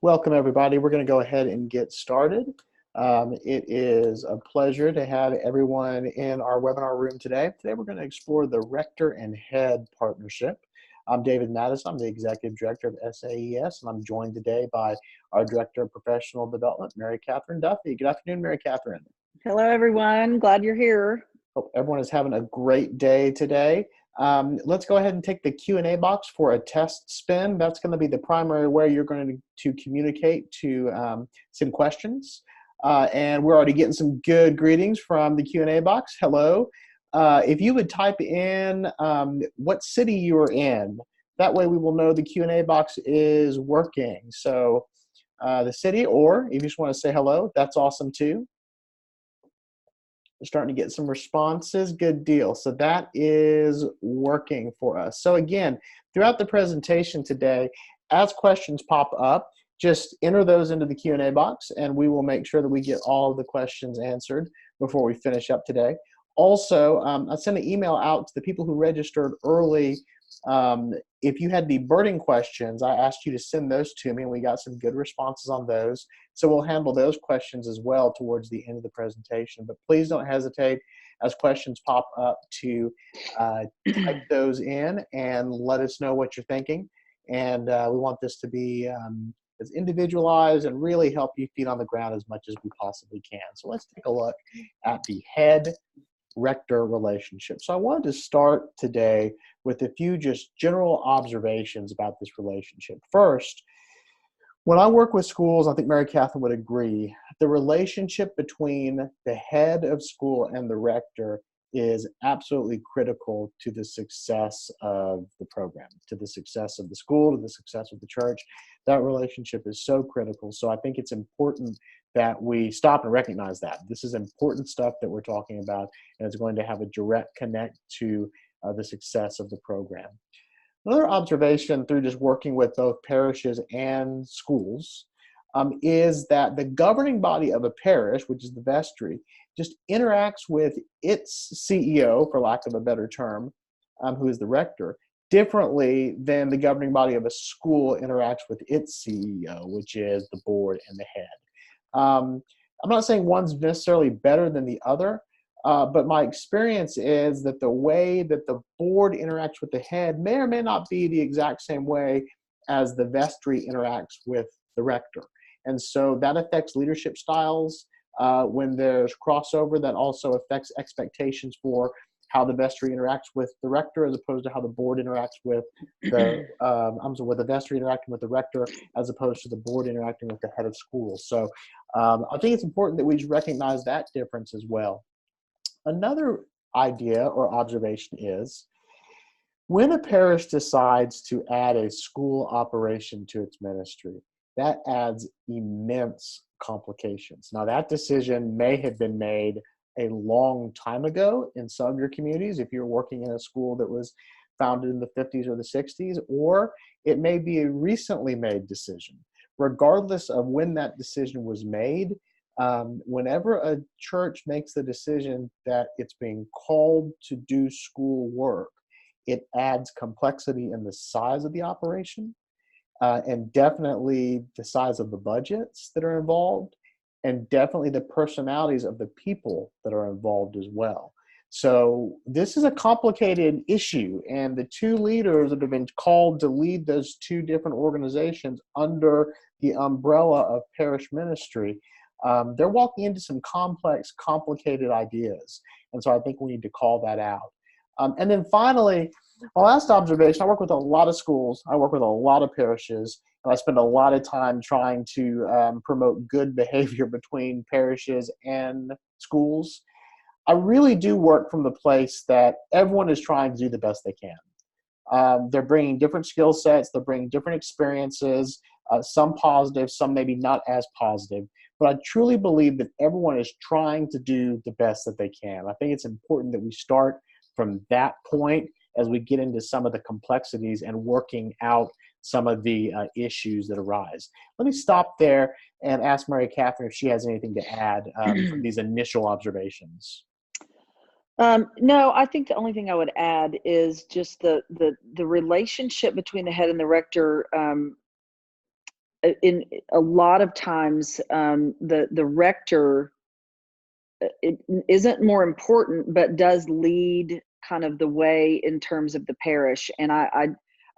Welcome, everybody. We're going to go ahead and get started. It is a pleasure to have everyone in our webinar room today. Today, we're going to explore the Rector and Head partnership. I'm David Mattis. I'm the Executive Director of SAES, and I'm joined today by our Director of Professional Development, Mary Catherine Duffy. Good afternoon, Mary Catherine. Hello, everyone. Glad you're here. Hope everyone is having a great day today. Let's go ahead and take the Q&A box for a test spin. That's going to be the primary way you're going to communicate to send questions. And we're already getting some good greetings from the Q&A box. Hello. If you would type in what city you are in, that way we will know the Q&A box is working. So the city, or if you just want to say hello, that's awesome too. We're starting to get some responses. Good deal. So that is working for us. So again, throughout the presentation today, as questions pop up, just enter those into the Q&A box, and we will make sure that we get all of the questions answered before we finish up today. Also, I sent an email out to the people who registered early. If you had the burning questions, I asked you to send those to me, and we got some good responses on those. So we'll handle those questions as well towards the end of the presentation. But please don't hesitate as questions pop up to type those in and let us know what you're thinking. And we want this to be as individualized and really help you feet on the ground as much as we possibly can. So let's take a look at the head-rector relationship. So I wanted to start today with a few just general observations about this relationship. First, when I work with schools, I think Mary Catherine would agree, the relationship between the head of school and the rector is absolutely critical to the success of the program, to the success of the school, to the success of the church. That relationship is so critical. So I think it's important that we stop and recognize that. This is important stuff that we're talking about, and it's going to have a direct connect to the success of the program. Another observation through just working with both parishes and schools is that the governing body of a parish, which is the vestry, just interacts with its CEO, for lack of a better term, who is the rector, differently than the governing body of a school interacts with its CEO, which is the board and the head. I'm not saying one's necessarily better than the other, but my experience is that the way that the board interacts with the head may or may not be the exact same way as the vestry interacts with the rector. And so that affects leadership styles. When there's crossover, that also affects expectations for how the vestry interacts with the rector as opposed to how the board interacts with the, with the vestry interacting with the rector as opposed to the board interacting with the head of school. So I think it's important that we just recognize that difference as well. Another idea or observation is when a parish decides to add a school operation to its ministry, that adds immense complications. Now, that decision may have been made a long time ago in some of your communities, if you're working in a school that was founded in the 50s or the 60s, or it may be a recently made decision. Regardless of when that decision was made, whenever a church makes the decision that it's being called to do school work, it adds complexity in the size of the operation, and definitely the size of the budgets that are involved, and definitely the personalities of the people that are involved as well. So this is a complicated issue, and the two leaders that have been called to lead those two different organizations under the umbrella of parish ministry, they're walking into some complex, complicated ideas. And so I think we need to call that out. And then finally, my last observation, I work with a lot of schools, I work with a lot of parishes, and I spend a lot of time trying to promote good behavior between parishes and schools. I really do work from the place that everyone is trying to do the best they can. They're bringing different skill sets, they're bringing different experiences, some positive, some maybe not as positive. But I truly believe that everyone is trying to do the best that they can. I think it's important that we start from that point as we get into some of the complexities and working out some of the issues that arise. Let me stop there and ask Mary Catherine if she has anything to add from these initial observations. No, I think the only thing I would add is just the relationship between the head and the rector in a lot of times, the rector, it isn't more important, but does lead kind of the way in terms of the parish. And I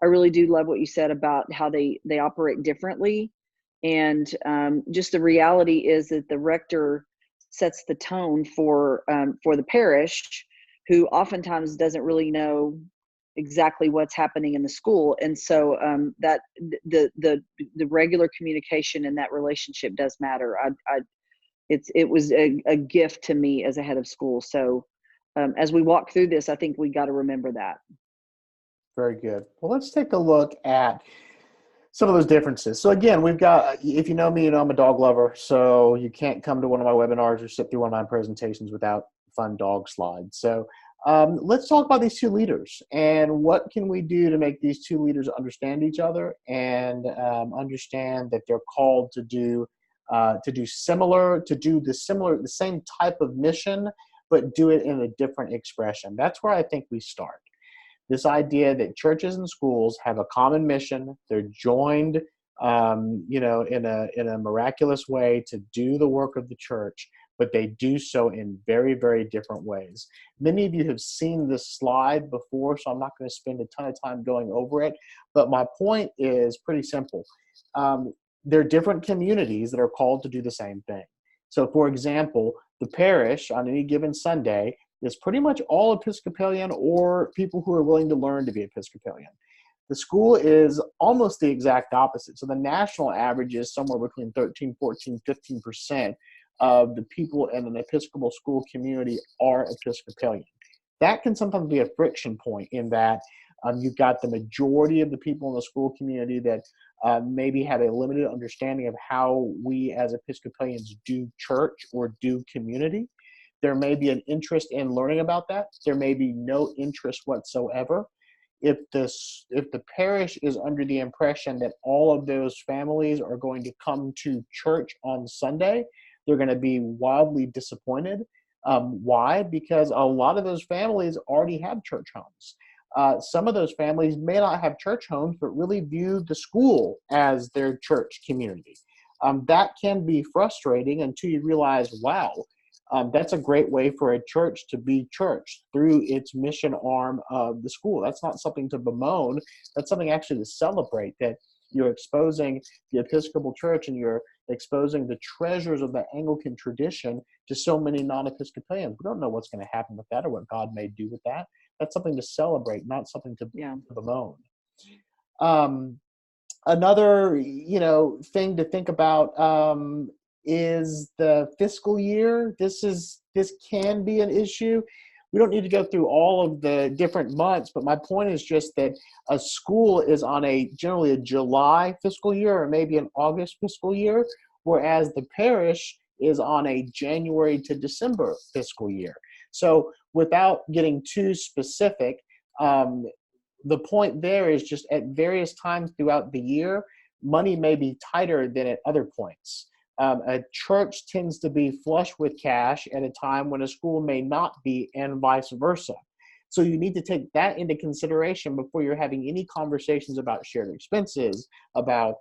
really do love what you said about how they operate differently. And just the reality is that the rector sets the tone for the parish, who oftentimes doesn't really know exactly what's happening in the school. And so that the regular communication in that relationship does matter. It was a gift to me as a head of school. So as we walk through this, I think we got to remember that. Very good. Well, let's take a look at some of those differences. So again, we've got, if you know me, you know I'm a dog lover, so you can't come to one of my webinars or sit through one of my presentations without fun dog slides. So let's talk about these two leaders and what can we do to make these two leaders understand each other and understand that they're called to do the same type of mission, but do it in a different expression. That's where I think we start. This idea that churches and schools have a common mission. They're joined, in a miraculous way to do the work of the church, but they do so in very, very different ways. Many of you have seen this slide before, so I'm not going to spend a ton of time going over it. But my point is pretty simple. There are different communities that are called to do the same thing. So, for example, the parish on any given Sunday is pretty much all Episcopalian or people who are willing to learn to be Episcopalian. The school is almost the exact opposite. So the national average is somewhere between 13, 14, 15% of the people in an Episcopal school community are Episcopalian. That can sometimes be a friction point in that you've got the majority of the people in the school community that maybe have a limited understanding of how we as Episcopalians do church or do community. There may be an interest in learning about that. There may be no interest whatsoever. If the parish is under the impression that all of those families are going to come to church on Sunday, they're going to be wildly disappointed. Why? Because a lot of those families already have church homes. Some of those families may not have church homes, but really view the school as their church community. That can be frustrating until you realize, wow, that's a great way for a church to be church through its mission arm of the school. That's not something to bemoan. That's something actually to celebrate, that you're exposing the Episcopal Church and you're exposing the treasures of the Anglican tradition to so many non-Episcopalians. We don't know what's going to happen with that or what God may do with that. That's something to celebrate, not something to bemoan. Another, thing to think about is the fiscal year. This can be an issue. We don't need to go through all of the different months, but my point is just that a school is on generally a July fiscal year or maybe an August fiscal year, whereas the parish is on a January to December fiscal year. So without getting too specific, the point there is just at various times throughout the year, money may be tighter than at other points. A church tends to be flush with cash at a time when a school may not be, and vice versa. So you need to take that into consideration before you're having any conversations about shared expenses, about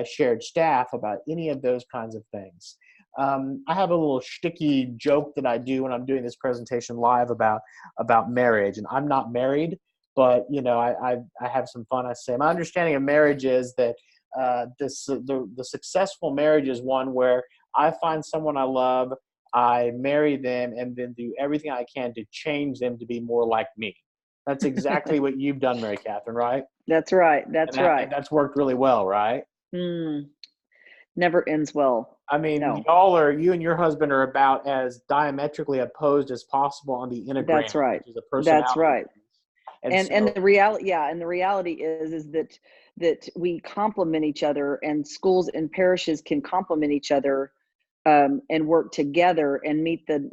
shared staff, about any of those kinds of things. I have a little shticky joke that I do when I'm doing this presentation live about marriage, and I'm not married, but I have some fun. I say my understanding of marriage is that the successful marriage is one where I find someone I love, I marry them, and then do everything I can to change them to be more like me. That's exactly what you've done, Mary Catherine, right? That's right. That's right. And that's worked really well, right? Never ends well. I mean, no. You and your husband are about as diametrically opposed as possible on the Enneagram. That's right. Which is a personality. That's right. And so, the reality, and the reality is that we complement each other, and schools and parishes can complement each other and work together and meet the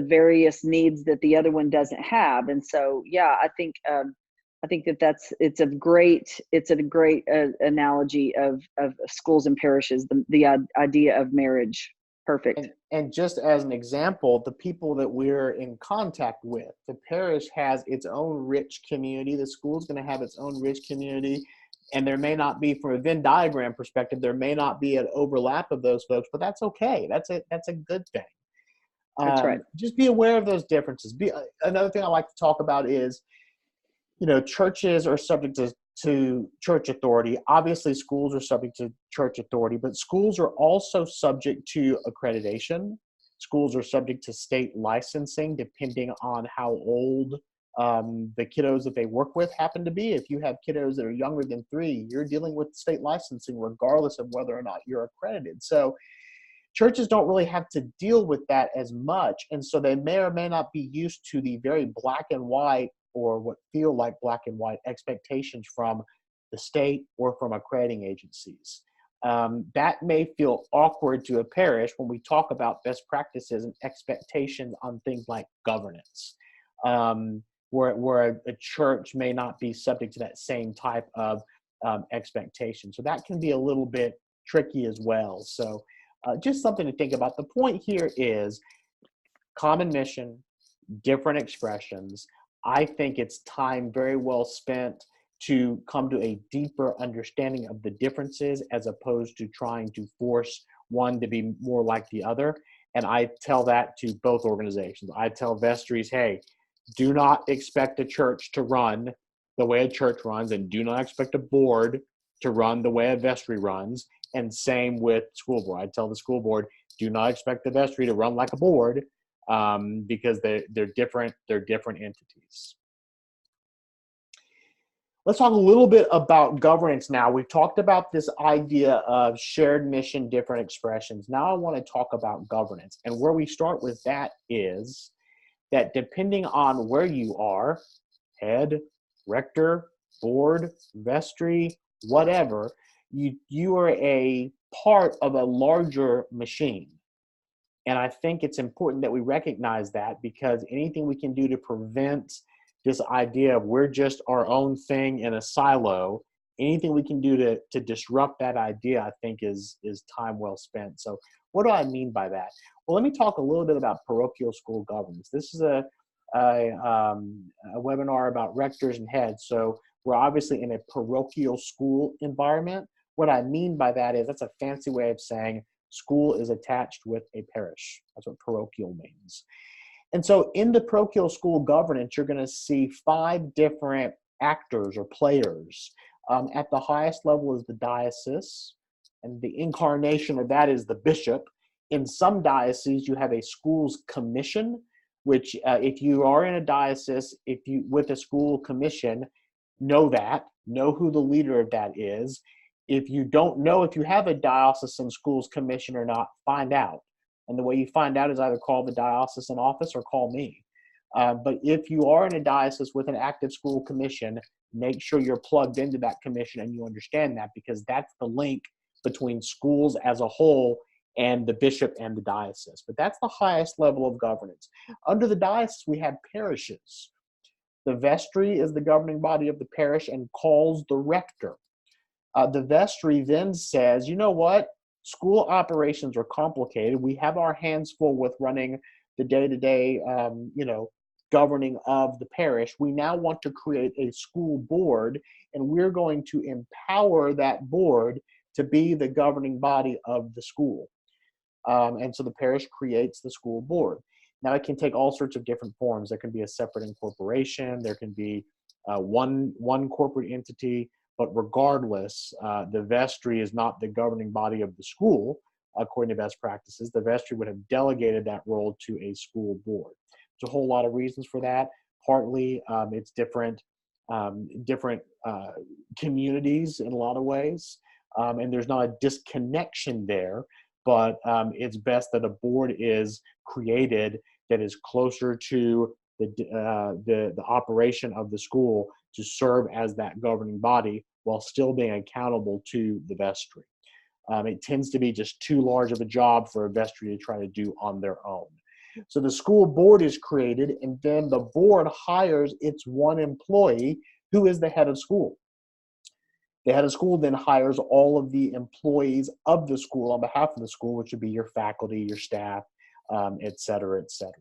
various needs that the other one doesn't have. And so, I think it's a great analogy of schools and parishes, the idea of marriage. Perfect. And just as an example, the people that we're in contact with, the parish has its own rich community. The school's going to have its own rich community. And there may not be, from a Venn diagram perspective, there may not be an overlap of those folks, but that's okay. That's a good thing. That's right. Just be aware of those differences. Another thing I like to talk about is, churches are subject to church authority. Obviously, schools are subject to church authority, but schools are also subject to accreditation. Schools are subject to state licensing, depending on how old the kiddos that they work with happen to be. If you have kiddos that are younger than 3, you're dealing with state licensing regardless of whether or not you're accredited. So churches don't really have to deal with that as much. And so they may or may not be used to the very black and white, or what feel like black and white expectations from the state or from accrediting agencies. That may feel awkward to a parish when we talk about best practices and expectations on things like governance, where a church may not be subject to that same type of expectation. So that can be a little bit tricky as well. So just something to think about. The point here is common mission, different expressions. I think it's time very well spent to come to a deeper understanding of the differences, as opposed to trying to force one to be more like the other. And I tell that to both organizations. I tell vestries, hey, do not expect a church to run the way a church runs, and do not expect a board to run the way a vestry runs. And same with school board. I tell the school board, do not expect the vestry to run like a board, because they're different entities. Let's talk a little bit about governance now. We've talked about this idea of shared mission, different expressions. Now I want to talk about governance. And where we start with that is that depending on where you are, head, rector, board, vestry, whatever, you are a part of a larger machine. And I think it's important that we recognize that, because anything we can do to prevent this idea of we're just our own thing in a silo, anything we can do to disrupt that idea, I think is time well spent. So what do I mean by that? Well, let me talk a little bit about parochial school governance. This is a webinar about rectors and heads. So we're obviously in a parochial school environment. What I mean by that is, that's a fancy way of saying school is attached with a parish. That's what parochial means. And so in the parochial school governance, you're going to see 5 different actors or players. At the highest level is the diocese, and the incarnation of that is the bishop. In some dioceses, you have a schools commission, which if you are in a diocese, with a school commission, know who the leader of that is. If you don't know if you have a diocesan schools commission or not, find out. And the way you find out is either call the diocesan office or call me. But if you are in a diocese with an active school commission, make sure you're plugged into that commission and you understand that, because that's the link between schools as a whole and the bishop and the diocese. But that's the highest level of governance. Under the diocese, we have parishes. The vestry is the governing body of the parish and calls the rector. The vestry then says, you know what? School operations are complicated. We have our hands full with running the day-to-day, governing of the parish. We now want to create a school board, and we're going to empower that board to be the governing body of the school. And so the parish creates the school board. Now it can take all sorts of different forms. There can be a separate incorporation. There can be one corporate entity. But regardless, the vestry is not the governing body of the school, according to best practices. The vestry would have delegated that role to a school board. There's a whole lot of reasons for that. Partly, it's different communities in a lot of ways, and there's not a disconnection there. But it's best that a board is created that is closer to the operation of the school to serve as that governing body while still being accountable to the vestry. It tends to be just too large of a job for a vestry to try to do on their own. So the school board is created, and then the board hires its one employee who is the head of school. The head of school then hires all of the employees of the school on behalf of the school, which would be your faculty, your staff, et cetera, et cetera.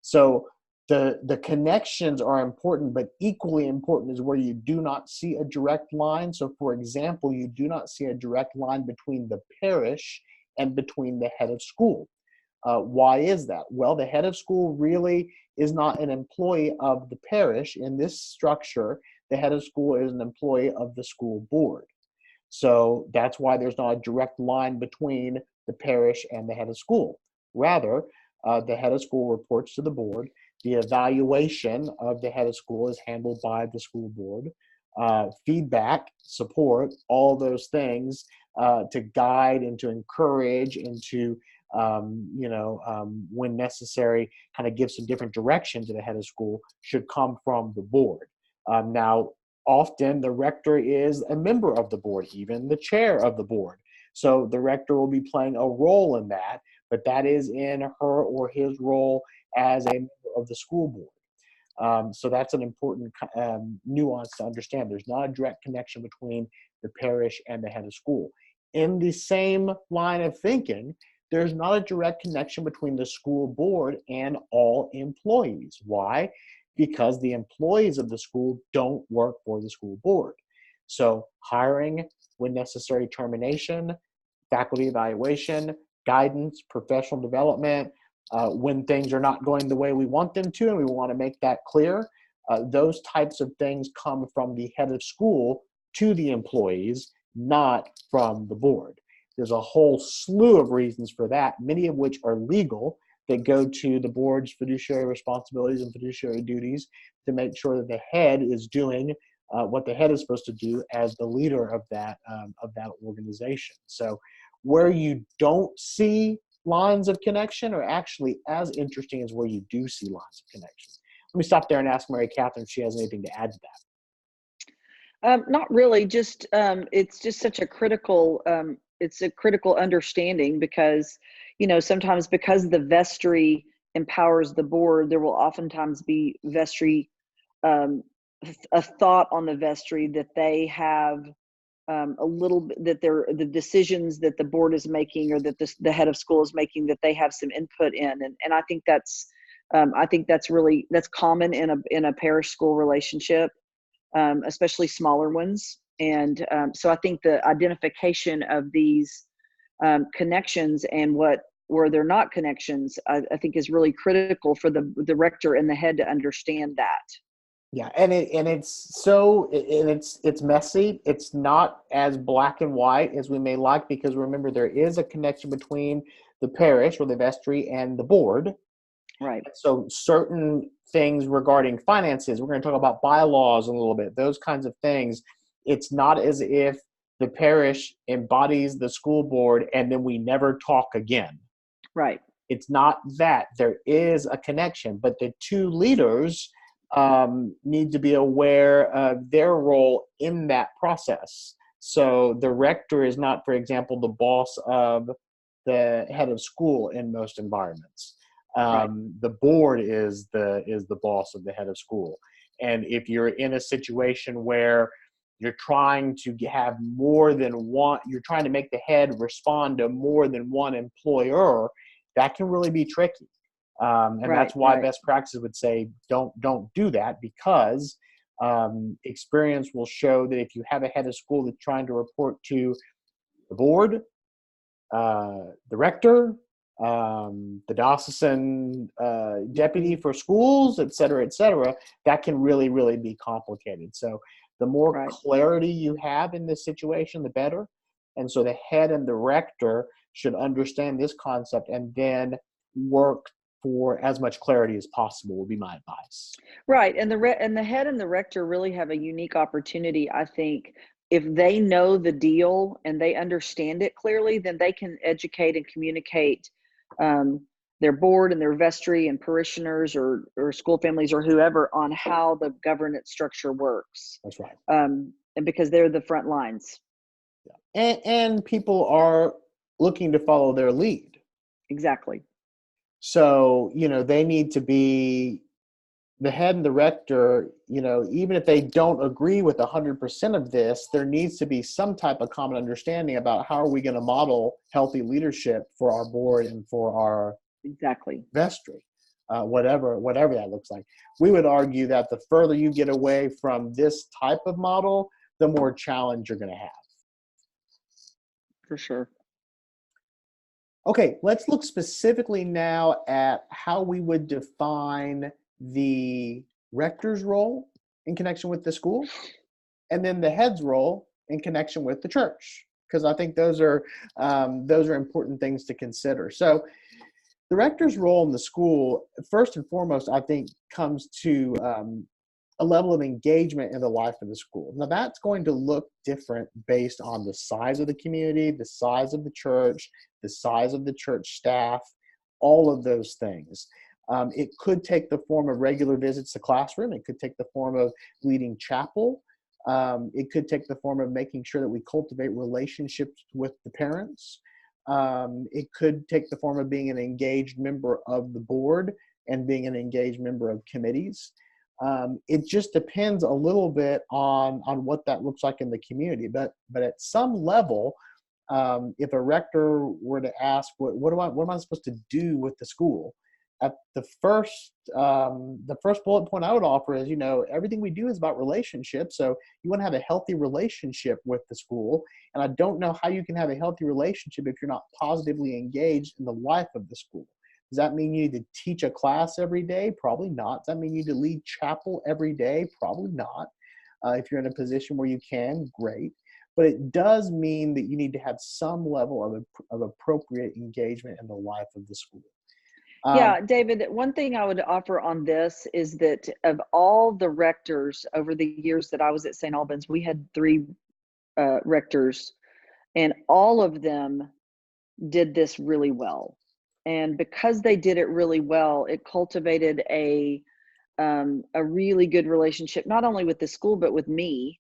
So The connections are important, but equally important is where you do not see a direct line. So, for example, you do not see a direct line between the parish and between the head of school. Why is that? Well, the head of school really is not an employee of the parish. In this structure, the head of school is an employee of the school board. So that's why there's not a direct line between the parish and the head of school. Rather, the head of school reports to the board. The evaluation of the head of school is handled by the school board. Feedback, support, all those things to guide and to encourage and to, when necessary, kind of give some different direction to the head of school should come from the board. Now, often the rector is a member of the board, even the chair of the board. So the rector will be playing a role in that, but that is in her or his role as a member of the school board. So that's an important nuance to understand. There's not a direct connection between the parish and the head of school. In the same line of thinking, there's not a direct connection between the school board and all employees. Why? Because the employees of the school don't work for the school board. So hiring, when necessary, termination, faculty evaluation, guidance, professional development, when things are not going the way we want them to, and we want to make that clear, those types of things come from the head of school to the employees, not from the board. There's a whole slew of reasons for that, many of which are legal, that go to the board's fiduciary responsibilities and fiduciary duties to make sure that the head is doing what the head is supposed to do as the leader of that organization. So where you don't see lines of connection are actually as interesting as where you do see lines of connection. Let me stop there and ask Mary Catherine if she has anything to add to that. Not really. Just it's just such a critical. It's a critical understanding because, sometimes because the vestry empowers the board, there will oftentimes be vestry, a thought on the vestry that they have a little bit, that the decisions that the board is making or that the head of school is making, that they have some input in, and I think that's that's common in a parish school relationship, especially smaller ones. And so I think the identification of these connections and where they're not connections, I think is really critical for the rector and the head to understand that. Yeah, and it's messy. It's not as black and white as we may like, because remember, there is a connection between the parish or the vestry and the board. Right. So certain things regarding finances, we're going to talk about bylaws in a little bit, those kinds of things. It's not as if the parish embodies the school board and then we never talk again. Right. It's not that. There is a connection, but the two leaders need to be aware of their role in that process. So the rector is not, for example, the boss of the head of school in most environments. Right. The board is the boss of the head of school. And if you're in a situation where you're trying to have more than one, you're trying to make the head respond to more than one employer, that can really be tricky. And that's why best practices would say don't do that, because experience will show that if you have a head of school that's trying to report to the board, the rector, the diocesan deputy for schools, et cetera, that can really, really be complicated. So the more clarity you have in this situation, the better. And so the head and the rector should understand this concept and then work for as much clarity as possible, would be my advice. Right. And the head and the rector really have a unique opportunity, I think. If they know the deal and they understand it clearly, then they can educate and communicate their board and their vestry and parishioners or school families or whoever on how the governance structure works. That's right. And because they're the front lines. Yeah. And people are looking to follow their lead. Exactly. So, they need to be the head and the rector, even if they don't agree with 100% of this, there needs to be some type of common understanding about how are we going to model healthy leadership for our board and for our vestry. whatever that looks like. We would argue that the further you get away from this type of model, the more challenge you're going to have. For sure. Okay, let's look specifically now at how we would define the rector's role in connection with the school, and then the head's role in connection with the church, because I think those are important things to consider. So the rector's role in the school, first and foremost, I think comes to a level of engagement in the life of the school. Now, that's going to look different based on the size of the community, the size of the church, the size of the church staff, all of those things. It could take the form of regular visits to classroom. It could take the form of leading chapel. It could take the form of making sure that we cultivate relationships with the parents. It could take the form of being an engaged member of the board and being an engaged member of committees. It just depends a little bit on what that looks like in the community. But at some level, if a rector were to ask, what am I supposed to do with the school? At the first bullet point I would offer is, everything we do is about relationships. So you want to have a healthy relationship with the school. And I don't know how you can have a healthy relationship if you're not positively engaged in the life of the school. Does that mean you need to teach a class every day? Probably not. Does that mean you need to lead chapel every day? Probably not. If you're in a position where you can, great. But it does mean that you need to have some level of appropriate engagement in the life of the school. Yeah, David, one thing I would offer on this is that of all the rectors over the years that I was at St. Albans, we had 3 rectors, and all of them did this really well. And because they did it really well, it cultivated a really good relationship, not only with the school, but with me.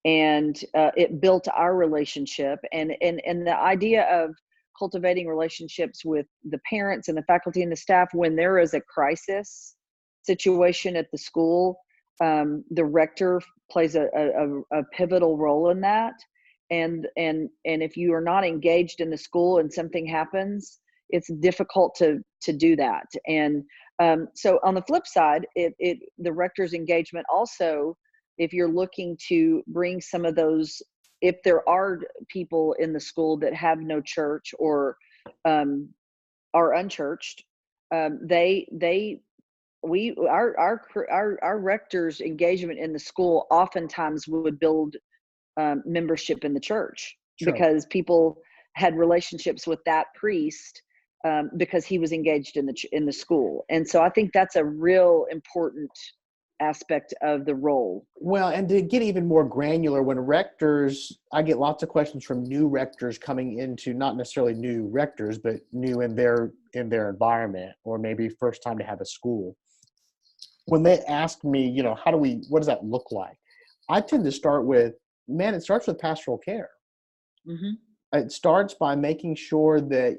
And it built our relationship. And the idea of cultivating relationships with the parents and the faculty and the staff when there is a crisis situation at the school, the rector plays a pivotal role in that. And if you are not engaged in the school and something happens, it's difficult to do that. And so on the flip side, the rector's engagement also, if you're looking to bring some of those, if there are people in the school that have no church or are unchurched, our rector's engagement in the school oftentimes would build membership in the church. Sure. Because people had relationships with that priest because he was engaged in the school. And so I think that's a real important aspect of the role. Well, and to get even more granular, when rectors, I get lots of questions from new rectors coming into, not necessarily new rectors, but new in their environment, or maybe first time to have a school. When they ask me, what does that look like? I tend to start with, it starts with pastoral care. Mm-hmm. It starts by making sure that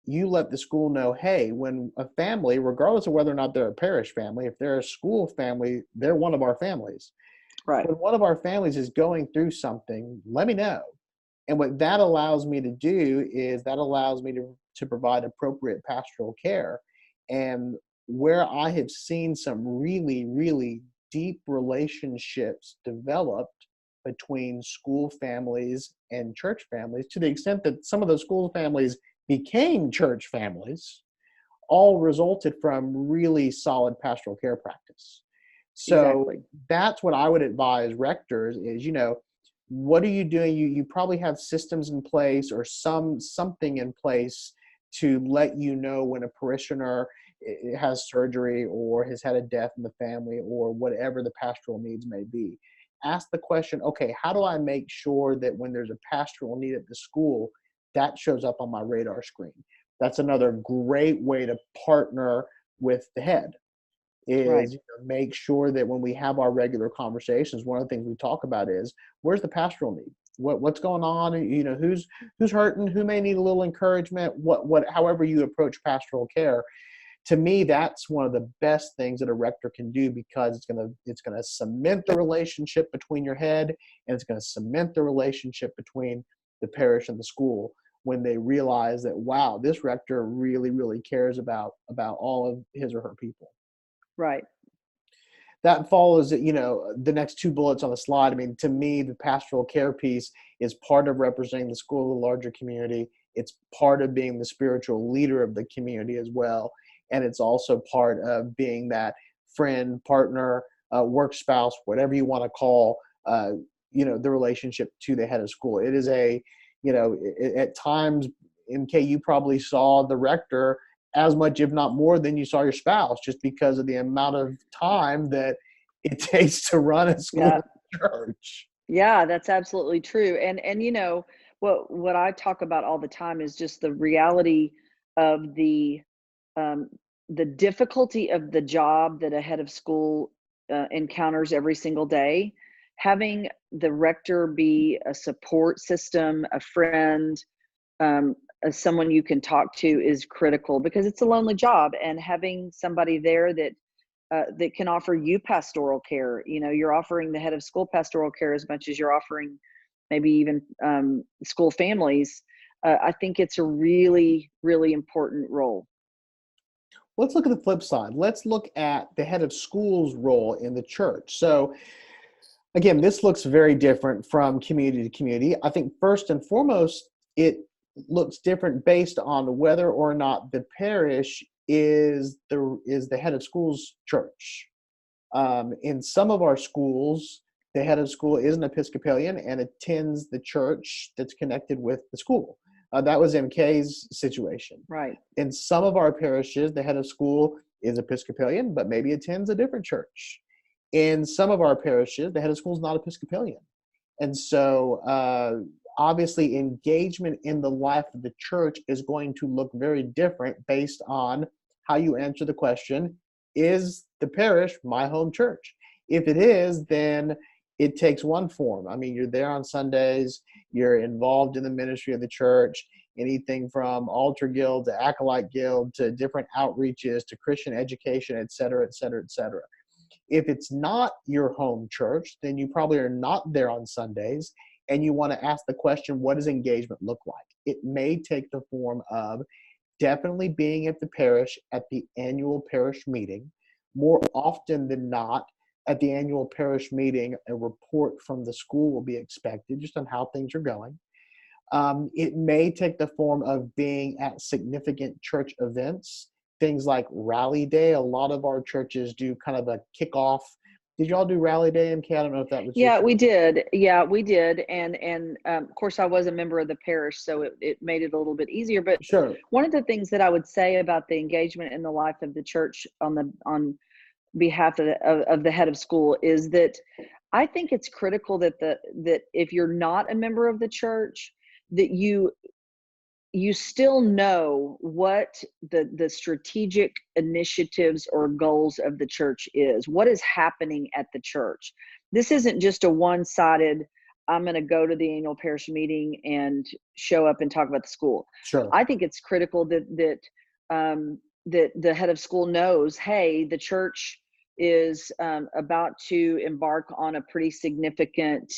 you let the school know, hey, when a family, regardless of whether or not they're a parish family, if they're a school family, they're one of our families. Right. When one of our families is going through something, let me know. And what that allows me to do is that allows me to provide appropriate pastoral care. And where I have seen some really, really deep relationships developed between school families and church families, to the extent that some of those school families became church families, all resulted from really solid pastoral care practice. So exactly. That's what I would advise rectors is, what are you doing? You probably have systems in place or something in place to let you know when a parishioner has surgery or has had a death in the family or whatever the pastoral needs may be. Ask the question, okay, how do I make sure that when there's a pastoral need at the school, that shows up on my radar screen? That's another great way to partner with the head is right. Make sure that when we have our regular conversations, one of the things we talk about is, where's the pastoral need? What's going on? Who's hurting? Who may need a little encouragement? However you approach pastoral care. To me, that's one of the best things that a rector can do, because it's gonna cement the relationship between your head, and it's gonna cement the relationship between the parish and the school. when they realize that, wow, this rector really, really cares about all of his or her people. Right. That follows, the next two bullets on the slide. I mean, to me, the pastoral care piece is part of representing the school of the larger community. It's part of being the spiritual leader of the community as well. And it's also part of being that friend, partner, work spouse, whatever you want to call, the relationship to the head of school. It is at times, MK, you probably saw the rector as much, if not more, than you saw your spouse, just because of the amount of time that it takes to run a school Yeah. church. Yeah, that's absolutely true. And what I talk about all the time is just the reality of um, the difficulty of the job that a head of school encounters every single day. Having the rector be a support system, a friend, as someone you can talk to is critical, because it's a lonely job, and having somebody there that can offer you pastoral care. You're offering the head of school pastoral care as much as you're offering maybe even school families. I think it's a really, really important role. Let's look at the flip side. Let's look at the head of school's role in the church. So, again, this looks very different from community to community. I think first and foremost, it looks different based on whether or not the parish is the head of school's church. In some of our schools, the head of school is an Episcopalian and attends the church that's connected with the school. That was MK's situation. Right. In some of our parishes, the head of school is Episcopalian, but maybe attends a different church. In some of our parishes, the head of school is not Episcopalian. And so, obviously, engagement in the life of the church is going to look very different based on how you answer the question, is the parish my home church? If it is, then it takes one form. I mean, you're there on Sundays, you're involved in the ministry of the church, anything from altar guild to acolyte guild to different outreaches to Christian education, et cetera, et cetera, et cetera. If it's not your home church, then you probably are not there on Sundays, and you want to ask the question, what does engagement look like? It may take the form of definitely being at the parish at the annual parish meeting. More often than not, at the annual parish meeting, a report from the school will be expected just on how things are going. It may take the form of being at significant church events, things like Rally Day. A lot of our churches do kind of a kickoff. Did y'all do Rally Day, MK? I don't know if that was your Yeah, church. we did. Yeah, we did. And of course, I was a member of the parish, so it made it a little bit easier. But Sure. one of the things that I would say about the engagement in the life of the church on behalf of the head of school is that I think it's critical that if you're not a member of the church, that you still know what the strategic initiatives or goals of the church is, what is happening at the church. This isn't just a one-sided, I'm going to go to the annual parish meeting and show up and talk about the school. Sure. I think it's critical that the head of school knows, hey, the church is about to embark on a pretty significant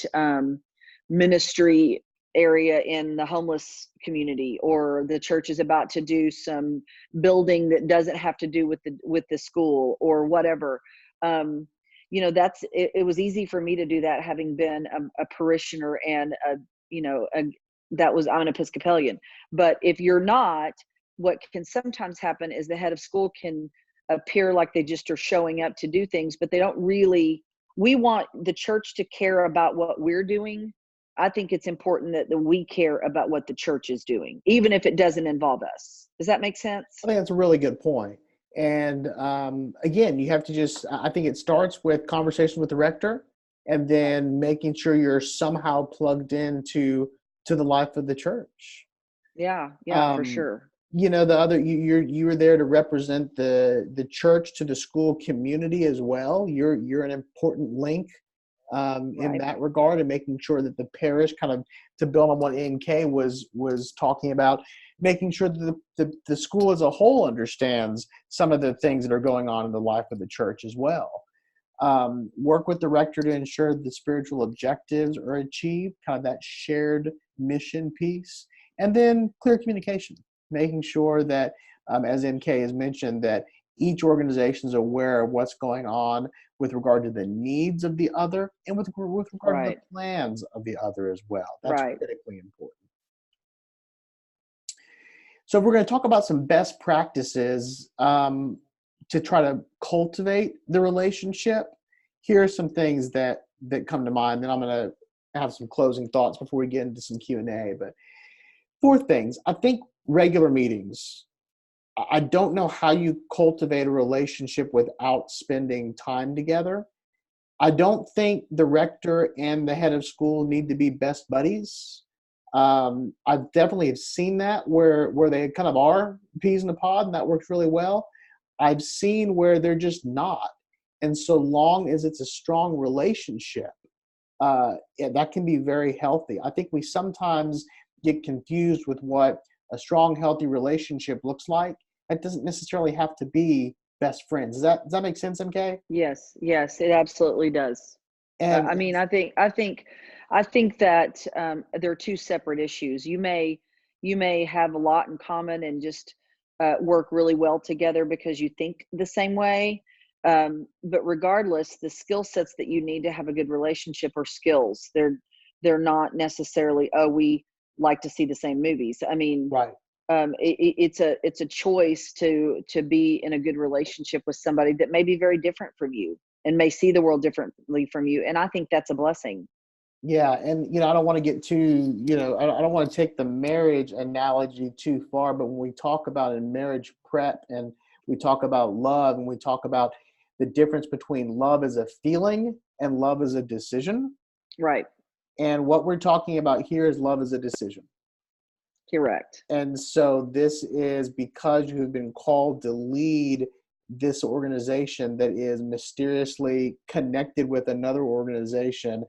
ministry area in the homeless community, or the church is about to do some building that doesn't have to do with the school or whatever. It was easy for me to do that, having been a parishioner and I'm an Episcopalian. But if you're not, what can sometimes happen is the head of school can appear like they just are showing up to do things, but they don't really. We want the church to care about what we're doing. I think it's important that we care about what the church is doing, even if it doesn't involve us. Does that make sense? I think that's a really good point. And again, you have to I think it starts with conversation with the rector, and then making sure you're somehow plugged into the life of the church. Yeah, for Um, sure. you were there to represent the church to the school community as well. You're an important link in Right. that regard, and making sure that the parish, kind of to build on what NK was talking about, making sure that the school as a whole understands some of the things that are going on in the life of the church as well. Work with the rector to ensure the spiritual objectives are achieved, kind of that shared mission piece. And then clear communication, making sure that, as MK has mentioned, that each organization is aware of what's going on with regard to the needs of the other and with regard to the Right. plans of the other as well. That's Right. critically important. So if we're going to talk about some best practices to try to cultivate the relationship, here are some things that come to mind. Then I'm going to have some closing thoughts before we get into some Q&A. But four things. I think regular meetings. I don't know how you cultivate a relationship without spending time together. I don't think the rector and the head of school need to be best buddies. I definitely have seen that where they kind of are peas in a pod, and that works really well. I've seen where they're just not, and so long as it's a strong relationship, yeah, that can be very healthy. I think we sometimes get confused with what a strong, healthy relationship looks like. It doesn't necessarily have to be best friends. Does that make sense, MK? Yes, yes, it absolutely does. And I mean, I think that they're two separate issues. You may have a lot in common and just work really well together because you think the same way. But regardless, the skill sets that you need to have a good relationship are skills. They're not necessarily, oh, we like to see the same movies. I mean, right. it's a choice to be in a good relationship with somebody that may be very different from you and may see the world differently from you, and I think that's a blessing. Yeah, and I don't want to get too, I don't want to take the marriage analogy too far, but when we talk about in marriage prep and we talk about love and we talk about the difference between love as a feeling and love as a decision, Right. and what we're talking about here is love as a decision. Correct. And so this is because you have been called to lead this organization that is mysteriously connected with another organization.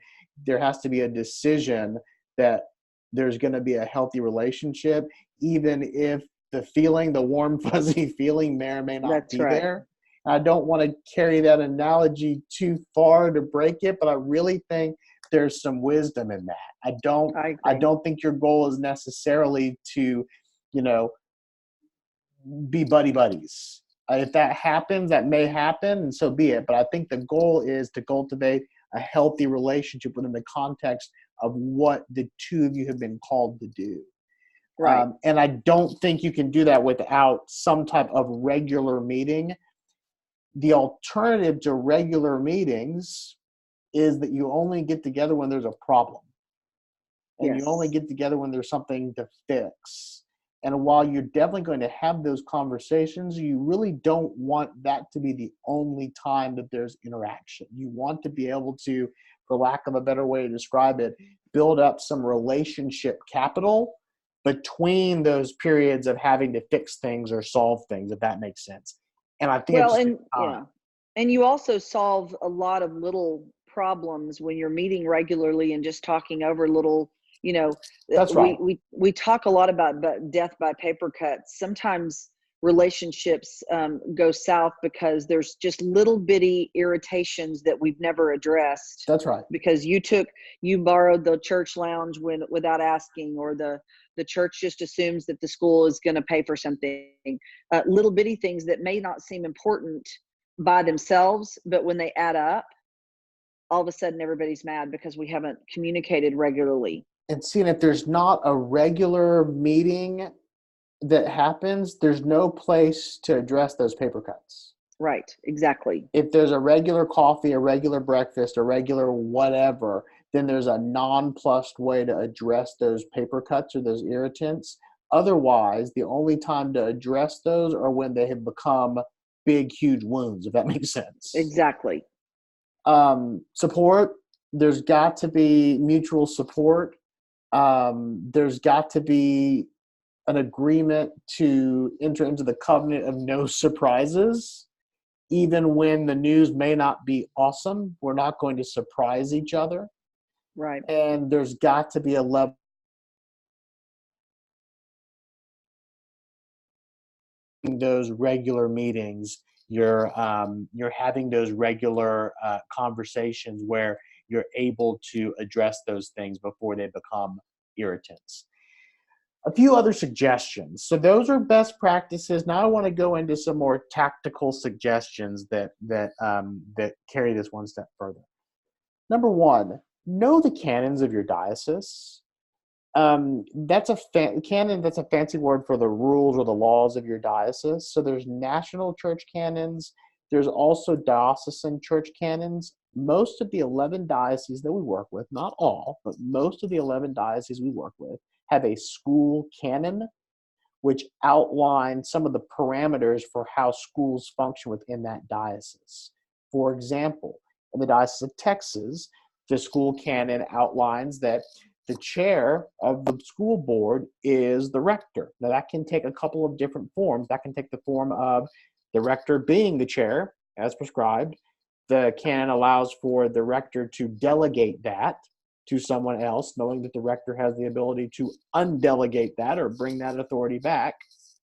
There has to be a decision that there's going to be a healthy relationship, even if the feeling, the warm, fuzzy feeling may or may not That's be right. there. I don't want to carry that analogy too far to break it, but I really think there's some wisdom in that. I don't I I agree. don't think your goal is necessarily to, you know, be buddy buddies. If that happens, that may happen, and so be it. But I think the goal is to cultivate a healthy relationship within the context of what the two of you have been called to do. Right. And I don't think you can do that without some type of regular meeting. The alternative to regular meetings is that you only get together when there's a problem, and you only Yes. get together when there's something to fix. And while you're definitely going to have those conversations, you really don't want that to be the only time that there's interaction. You want to be able to, for lack of a better way to describe it, build up some relationship capital between those periods of having to fix things or solve things, if that makes sense. And I think it Well, just takes and time. yeah. And you also solve a lot of little problems when you're meeting regularly and just talking over little, you know, That's right. we talk a lot about death by paper cuts. Sometimes relationships go south because there's just little bitty irritations that we've never addressed That's right. because you borrowed the church lounge without asking, or the church just assumes that the school is going to pay for something. Little bitty things that may not seem important by themselves, but when they add up, all of a sudden everybody's mad because we haven't communicated regularly. And seeing if there's not a regular meeting that happens, there's no place to address those paper cuts. Right. Exactly. If there's a regular coffee, a regular breakfast, a regular whatever, then there's a nonplussed way to address those paper cuts or those irritants. Otherwise, the only time to address those are when they have become big, huge wounds, if that makes sense. Exactly. Support, there's got to be mutual support. There's got to be an agreement to enter into the covenant of no surprises. Even when the news may not be awesome, we're not going to surprise each other. Right. And there's got to be a level of those regular meetings. You're having those regular conversations where you're able to address those things before they become irritants. A few other suggestions. So those are best practices. Now I want to go into some more tactical suggestions that carry this one step further. Number one, know the canons of your diocese. That's a canon. That's a fancy word for the rules or the laws of your diocese. So there's national church canons. There's also diocesan church canons. Most of the 11 dioceses that we work with, not all, but most of the 11 dioceses we work with have a school canon, which outlines some of the parameters for how schools function within that diocese. For example, in the Diocese of Texas, the school canon outlines that the chair of the school board is the rector. Now, that can take a couple of different forms. That can take the form of the rector being the chair, as prescribed. The canon allows for the rector to delegate that to someone else, knowing that the rector has the ability to undelegate that or bring that authority back.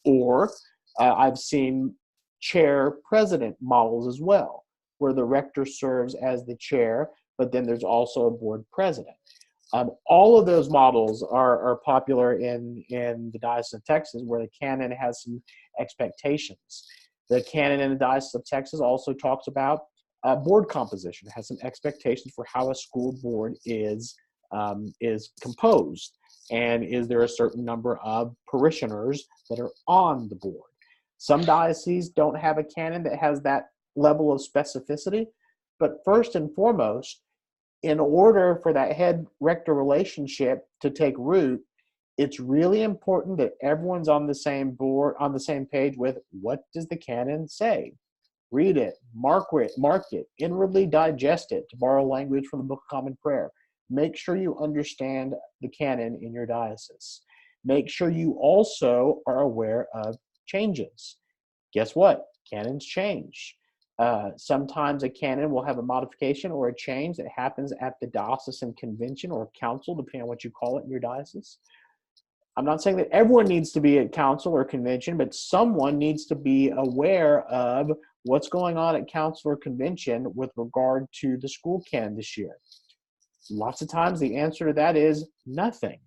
Or I've seen chair-president models as well, where the rector serves as the chair, but then there's also a board president. All of those models are popular in the Diocese of Texas, where the canon has some expectations. The canon in the Diocese of Texas also talks about board composition. It has some expectations for how a school board is composed, and is there a certain number of parishioners that are on the board. Some dioceses don't have a canon that has that level of specificity, but first and foremost, in order for that head rector relationship to take root, it's really important that everyone's on the same board, on the same page with what does the canon say. Read it, mark it, inwardly digest it, to borrow language from the Book of Common Prayer. Make sure you understand the canon in your diocese. Make sure you also are aware of changes. Guess what? Canons change. Sometimes a canon will have a modification or a change that happens at the diocesan convention or council, depending on what you call it in your diocese. I'm not saying that everyone needs to be at council or convention, but someone needs to be aware of what's going on at council or convention with regard to the school canon this year. Lots of times the answer to that is nothing.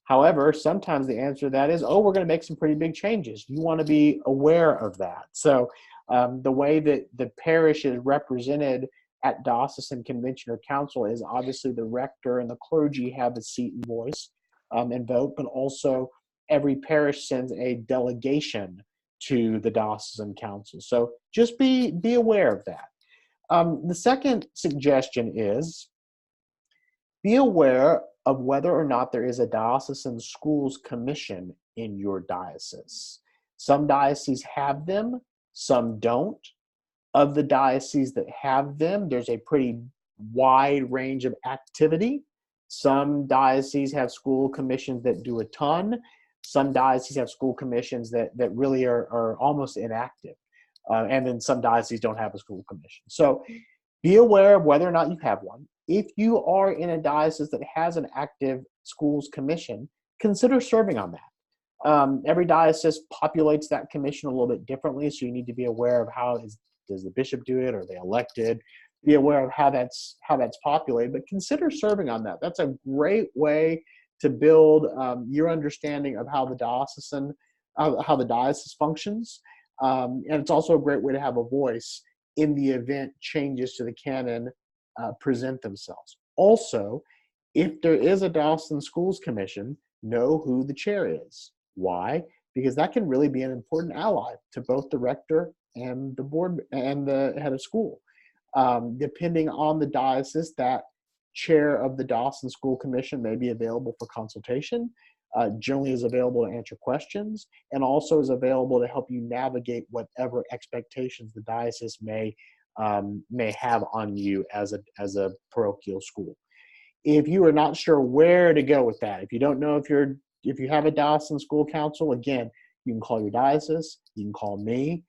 However, sometimes the answer to that is, oh, we're going to make some pretty big changes. You want to be aware of that. So the way that the parish is represented at diocesan convention or council is obviously the rector and the clergy have a seat and voice and vote, but also every parish sends a delegation to the diocesan council. So just be aware of that. The second suggestion is be aware of whether or not there is a diocesan schools commission in your diocese. Some dioceses have them, some don't. Of the dioceses that have them, there's a pretty wide range of activity. Some dioceses have school commissions that do a ton. Some dioceses have school commissions that really are almost inactive. And then some dioceses don't have a school commission. So be aware of whether or not you have one. If you are in a diocese that has an active schools commission, consider serving on that. Every diocese populates that commission a little bit differently, so you need to be aware of does the bishop do it? Are they elected? Be aware of how that's populated, but consider serving on that. That's a great way to build your understanding of how the diocese functions, and it's also a great way to have a voice in the event changes to the canon present themselves. Also, if there is a diocesan schools commission, know who the chair is. Why? Because that can really be an important ally to both the rector and the board and the head of school. Depending on the diocese, that chair of the diocesan school commission may be available for consultation, generally is available to answer questions, and also is available to help you navigate whatever expectations the diocese may have on you as a parochial school. If you are not sure where to go with that, if you don't know if you have a diocesan school council, again, you can call your diocese, you can call me.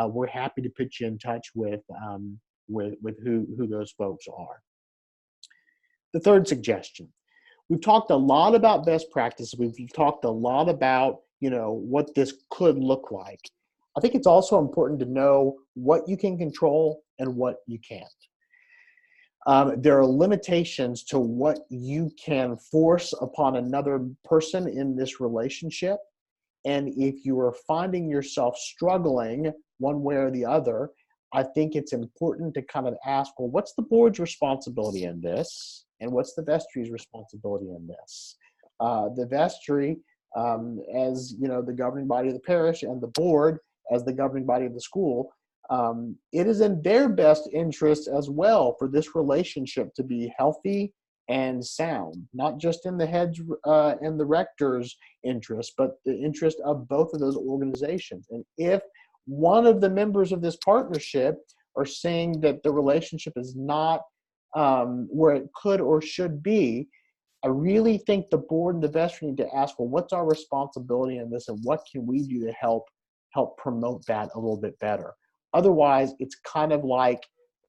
We're happy to put you in touch with who those folks are. The third suggestion. We've talked a lot about best practices. We've talked a lot about, what this could look like. I think it's also important to know what you can control and what you can't. There are limitations to what you can force upon another person in this relationship. And if you are finding yourself struggling one way or the other, I think it's important to kind of ask, well, what's the board's responsibility in this? And what's the vestry's responsibility in this? The vestry, as the governing body of the parish, and the board as the governing body of the school, it is in their best interest as well for this relationship to be healthy and sound, not just in the head's and the rector's interest, but the interest of both of those organizations. And if one of the members of this partnership are saying that the relationship is not where it could or should be, I really think the board and the vestry need to ask, well, what's our responsibility in this, and what can we do to help promote that a little bit better? Otherwise, it's kind of like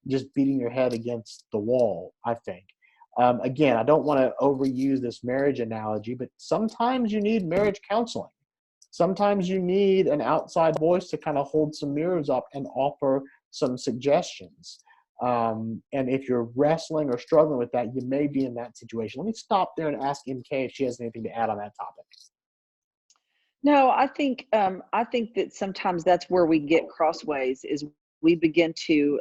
just beating your head against the wall, I think. Again, I don't want to overuse this marriage analogy, but sometimes you need marriage counseling. Sometimes you need an outside voice to kind of hold some mirrors up and offer some suggestions. And if you're wrestling or struggling with that, you may be in that situation. Let me stop there and ask MK if she has anything to add on that topic. No, I think that sometimes that's where we get crossways, is we begin to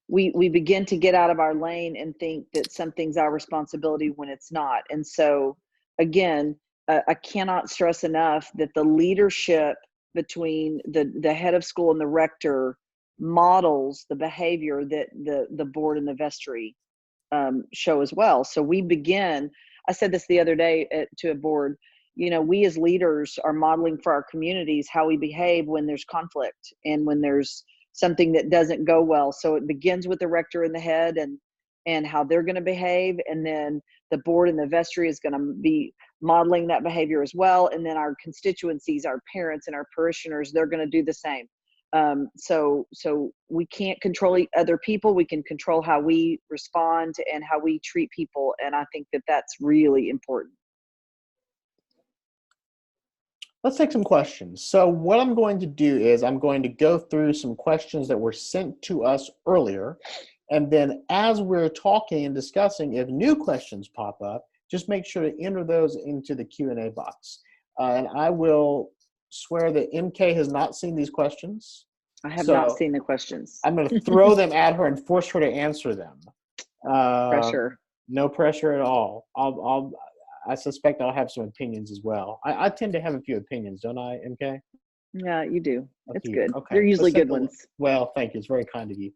we begin to get out of our lane and think that something's our responsibility when it's not. And so again, I cannot stress enough that the leadership between the head of school and the rector models the behavior that the board and the vestry show as well. So we begin, I said this the other day to a board, we as leaders are modeling for our communities how we behave when there's conflict and when there's something that doesn't go well. So it begins with the rector and the head and how they're going to behave. And then the board and the vestry is going to be modeling that behavior as well. And then our constituencies, our parents and our parishioners, they're going to do the same. So we can't control other people. We can control how we respond and how we treat people. And I think that that's really important. Let's take some questions. So what I'm going to do is I'm going to go through some questions that were sent to us earlier. And then as we're talking and discussing, if new questions pop up, just make sure to enter those into the Q&A box. And I will swear that MK has not seen these questions. I have not seen the questions. I'm going to throw them at her and force her to answer them. Pressure. No pressure at all. I suspect I'll have some opinions as well. I tend to have a few opinions, don't I, MK? Yeah, you do. It's good. Okay. They're usually good ones. Well, thank you. It's very kind of you.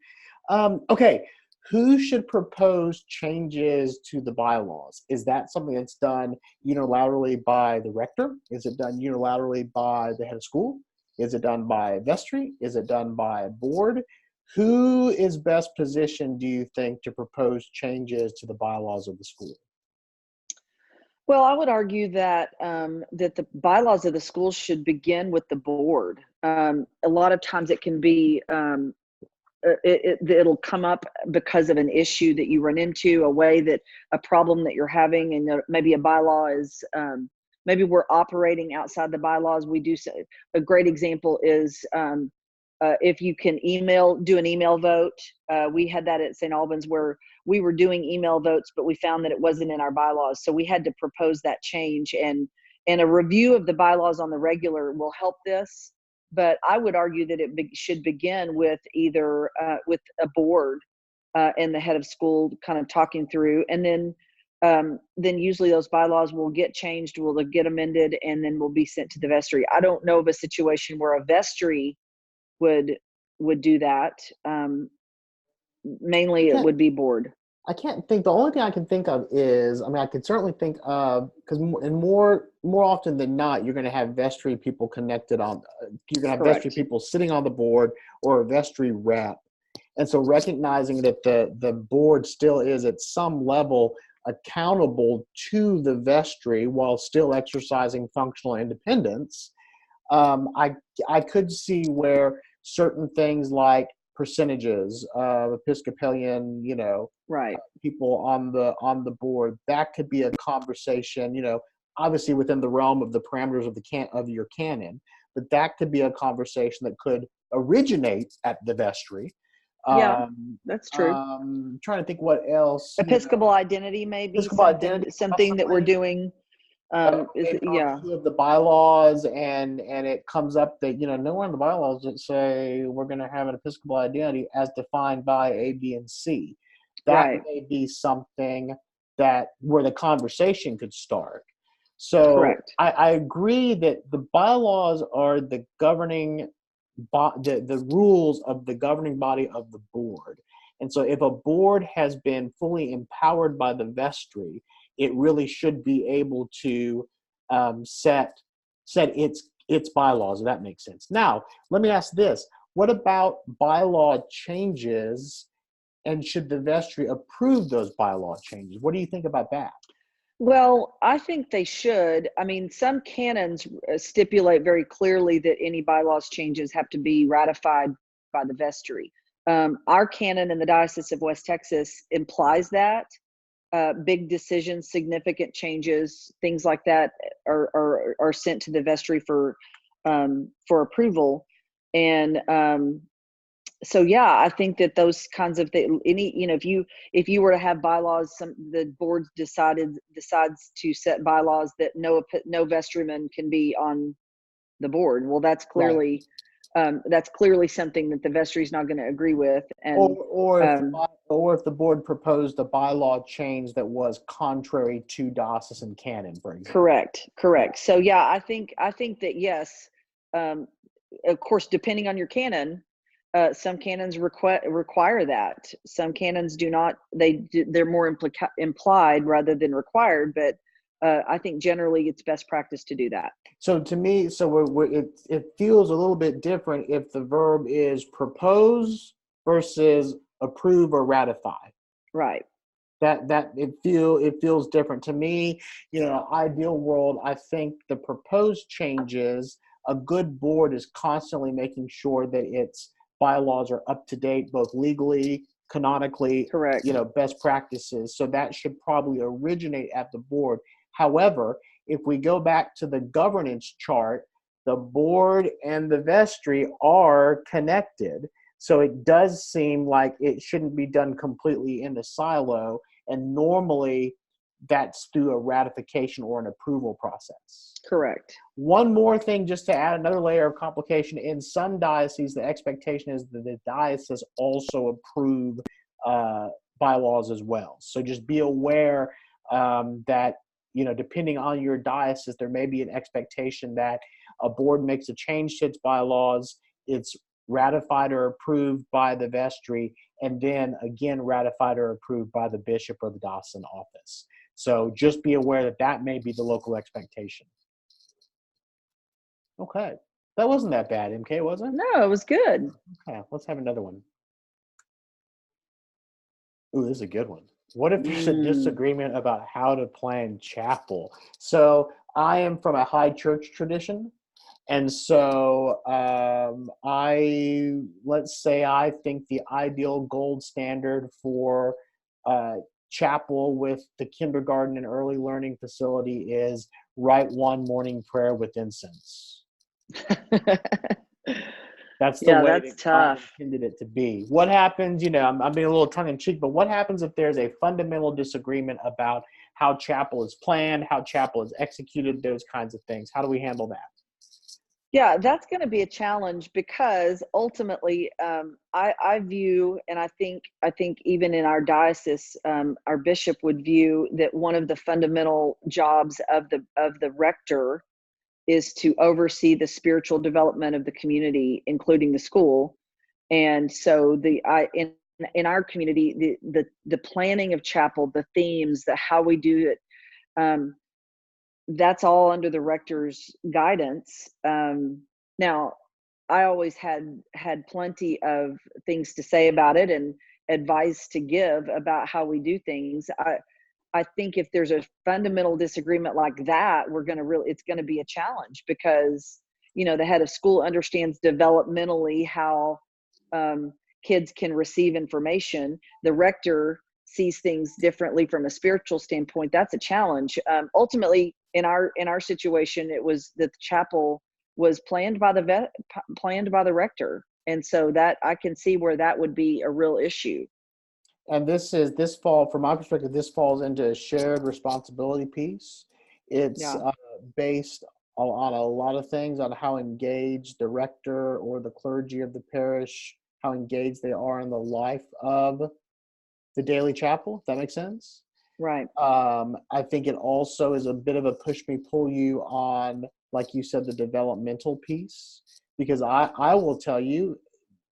Okay. Who should propose changes to the bylaws? Is that something that's done unilaterally by the rector? Is it done unilaterally by the head of school? Is it done by vestry? Is it done by a board? Who is best positioned, do you think, to propose changes to the bylaws of the school? Well, I would argue that that the bylaws of the school should begin with the board. A lot of times it can be it'll come up because of an issue that you run into, a problem that you're having, and maybe a bylaw is maybe we're operating outside the bylaws. We do a great example is if you can do an email vote. We had that at St. Albans where we were doing email votes, but we found that it wasn't in our bylaws. So we had to propose that change, and a review of the bylaws on the regular will help this. But I would argue that it should begin with either with a board and the head of school kind of talking through, and then usually those bylaws will get changed, will get amended, and then will be sent to the vestry. I don't know of a situation where a vestry would do that. Mainly it would be board. I can't think. The only thing I can think of is, I could certainly think of, because more often than not, you're going to have vestry people connected on. You're going to have Correct. vestry people sitting on the board or a vestry rep, and so recognizing that the board still is at some level accountable to the vestry while still exercising functional independence. I could see where certain things like percentages of Episcopalian, right, people on the board, that could be a conversation, obviously within the realm of the parameters of your canon, but that could be a conversation that could originate at the vestry. Yeah, Um, that's true. trying to think what else, Episcopal identity may be Episcopal identity, something that we're possibly. doing. Is Maybe on a yeah, few of the bylaws, and it comes up that nowhere in the bylaws that say we're going to have an Episcopal identity as defined by A, B, and C. That right, may be something that where the conversation could start. So correct. I agree that the bylaws are the governing the rules of the governing body of the board. And so if a board has been fully empowered by the vestry, it really should be able to set its bylaws, if that makes sense. Now, let me ask this. What about bylaw changes, and should the vestry approve those bylaw changes? What do you think about that? Well, I think they should. I mean, some canons stipulate very clearly that any bylaws changes have to be ratified by the vestry. Our canon in the Diocese of West Texas implies that big decisions, significant changes, things like that are sent to the vestry for approval. And so yeah, I think that those kinds of things, if you were to have bylaws, the board decides to set bylaws that no vestryman can be on the board. Well, Right. that's clearly something that the vestry is not going to agree with. And um, Or if the board proposed a bylaw change that was contrary to diocesan canon, for example. Yeah. correct. So yeah, I think that yes, um, of course, depending on your canon, some canons require that. Some canons do not. They're more implied rather than required. But I think generally it's best practice to do that. So to me, it feels a little bit different if the verb is propose versus approve or ratify. Right. That it feels different to me. Ideal world, I think the proposed changes, a good board is constantly making sure that its bylaws are up to date, both legally, canonically, Correct. best practices. So that should probably originate at the board. However, if we go back to the governance chart, the board and the vestry are connected. So it does seem like it shouldn't be done completely in a silo, and normally that's through a ratification or an approval process. Correct. One more thing, just to add another layer of complication, in some dioceses, the expectation is that the diocese also approve bylaws as well. So just be aware that, depending on your diocese, there may be an expectation that a board makes a change to its bylaws, it's ratified or approved by the vestry, and then again ratified or approved by the bishop or the diocesan office. So just be aware that that may be the local expectation. Okay. That wasn't that bad, MK, was it? No, it was good. Okay, let's have another one. Ooh, this is a good one. What if there's a Mm, disagreement about how to plan chapel? So I am from a high church tradition. And so let's say I think the ideal gold standard for chapel with the kindergarten and early learning facility is write one morning prayer with incense. That's the yeah, way that's that God tough. intended it to be. What happens, I'm being a little tongue in cheek, but what happens if there's a fundamental disagreement about how chapel is planned, how chapel is executed, those kinds of things? How do we handle that? Yeah, that's going to be a challenge because ultimately, I view, and I think even in our diocese, our bishop would view that one of the fundamental jobs of the rector is to oversee the spiritual development of the community, including the school. And so in our community, the planning of chapel, the themes, the how we do it, um, that's all under the rector's guidance. Now, I always had plenty of things to say about it and advice to give about how we do things. I think if there's a fundamental disagreement like that, it's going to be a challenge because, the head of school understands developmentally how um, kids can receive information. The rector sees things differently from a spiritual standpoint. That's a challenge. Ultimately, in our situation, it was that the chapel was planned by the rector. And so that I can see where that would be a real issue. And from my perspective, this falls into a shared responsibility piece. It's Yeah, based on a lot of things, on how engaged the rector or the clergy of the parish, how engaged they are in the life of the daily chapel, if that makes sense. right, I think it also is a bit of a push me pull you on, like you said, the developmental piece, because I will tell you,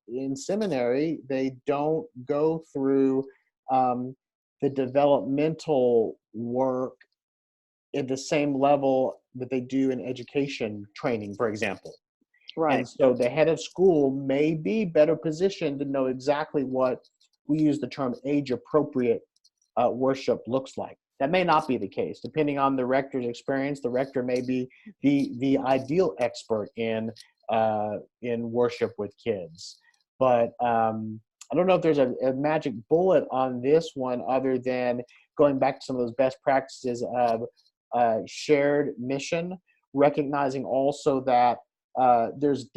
in seminary they don't go through um, the developmental work at the same level that they do in education training, for example. And right, so the head of school may be better positioned to know exactly what we use the term age appropriate worship looks like. That may not be the case. Depending on the rector's experience, the rector may be the ideal expert in worship with kids. But I don't know if there's a magic bullet on this one other than going back to some of those best practices of shared mission, recognizing also that there's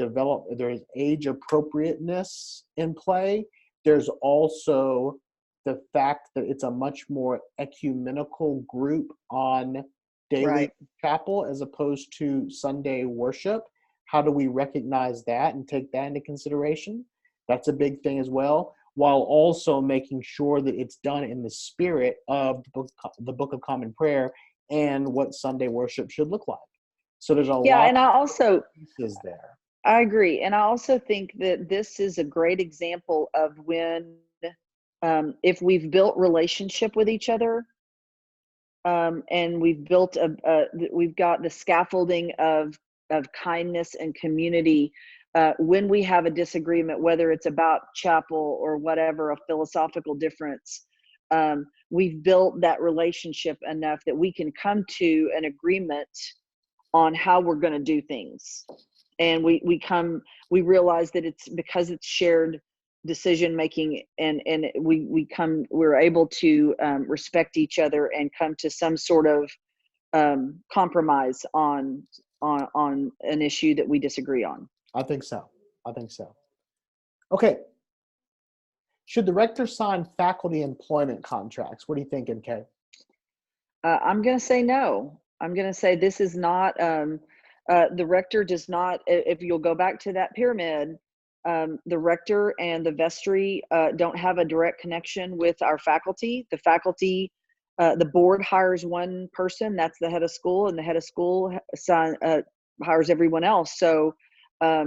age appropriateness in play. There's also the fact that it's a much more ecumenical group on daily right. chapel as opposed to Sunday worship. How do we recognize that and take that into consideration? That's a big thing as well, while also making sure that it's done in the spirit of the Book of Common Prayer and what Sunday worship should look like. So there's a Yeah, lot and of pieces there. I agree. And I also think that this is a great example of when, if we've built relationship with each other, and we've got the scaffolding of kindness and community. When we have a disagreement, whether it's about chapel or whatever, a philosophical difference, we've built that relationship enough that we can come to an agreement on how we're going to do things. And we realize that it's because it's shared decision making, and we're able to respect each other and come to some sort of compromise on an issue that we disagree on. I think so. I think so. Okay. Should the rector sign faculty employment contracts? What are you thinking, Kay? I'm going to say no. I'm going to say this is not, the rector does not, if you'll go back to that pyramid, the rector and the vestry don't have a direct connection with our faculty. The faculty, the board hires one person, that's the head of school, and the head of school hires everyone else. So I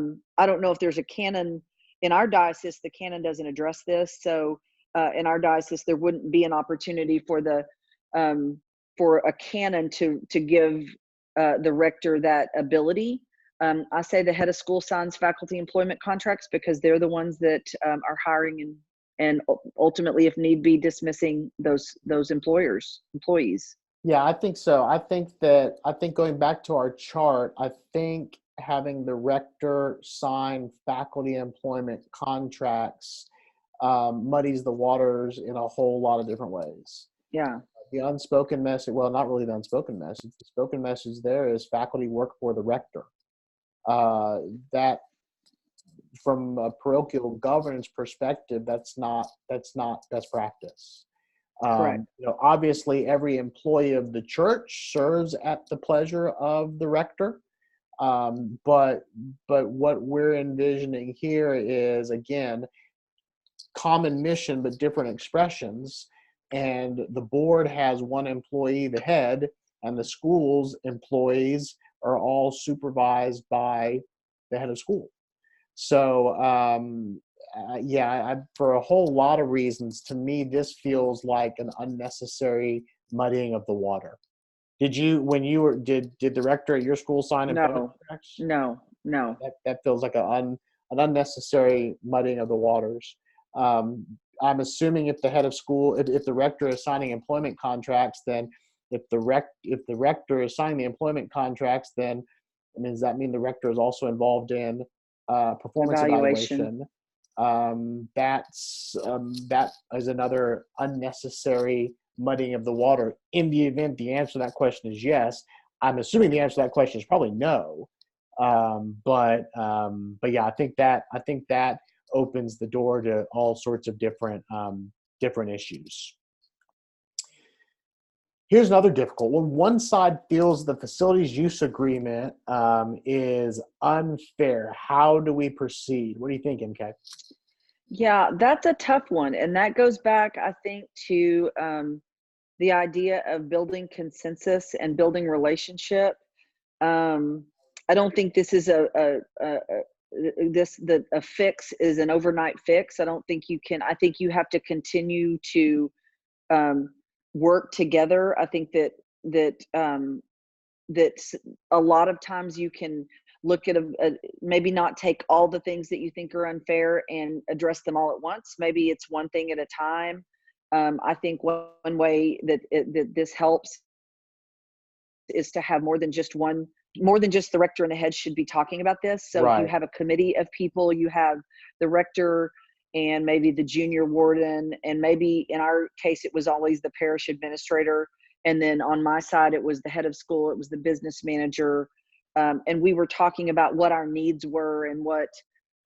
don't know if there's a canon in our diocese. The canon doesn't address this. So in our diocese, there wouldn't be an opportunity for a canon to give the rector that ability. I say the head of school signs faculty employment contracts because they're the ones that are hiring and ultimately, if need be, dismissing those employees. Yeah, I think so. I think going back to our chart, I think having the rector sign faculty employment contracts muddies the waters in a whole lot of different ways. Yeah. The unspoken message, well, not really the unspoken message. The spoken message there is faculty work for the rector. That from a parochial governance perspective, that's not best practice. Correct. Obviously, every employee of the church serves at the pleasure of the rector. But what we're envisioning here is, again, common mission but different expressions. And the board has one employee, the head, and the school's employees are all supervised by the head of school. So, for a whole lot of reasons, to me, this feels like an unnecessary muddying of the water. Did the rector at your school sign employment No, contracts? no. That feels like an unnecessary muddying of the waters. I'm assuming if the rector is signing employment contracts, then if the rector is signing the employment contracts, then does that mean the rector is also involved in performance Evaluation. evaluation? That is another unnecessary muddying of the water. In the event the answer to that question is yes, I'm assuming the answer to that question is probably no. But yeah, I think that opens the door to all sorts of different issues. Here's another difficult one. One side feels the facilities use agreement is unfair. How do we proceed? What do you think, MK? Yeah, that's a tough one. And that goes back, I think, to the idea of building consensus and building relationship. Um, I don't think this is a fix is an overnight fix. I don't think you can. I think you have to continue to um, work together. I think that a lot of times you can look at maybe not take all the things that you think are unfair and address them all at once. Maybe it's one thing at a time. I think one way that this helps is to have more than just the rector and the head should be talking about this. So if you Right. have a committee of people, you have the rector and maybe the junior warden, and maybe in our case it was always the parish administrator, and then on my side it was the head of school, it was the business manager, and we were talking about what our needs were and what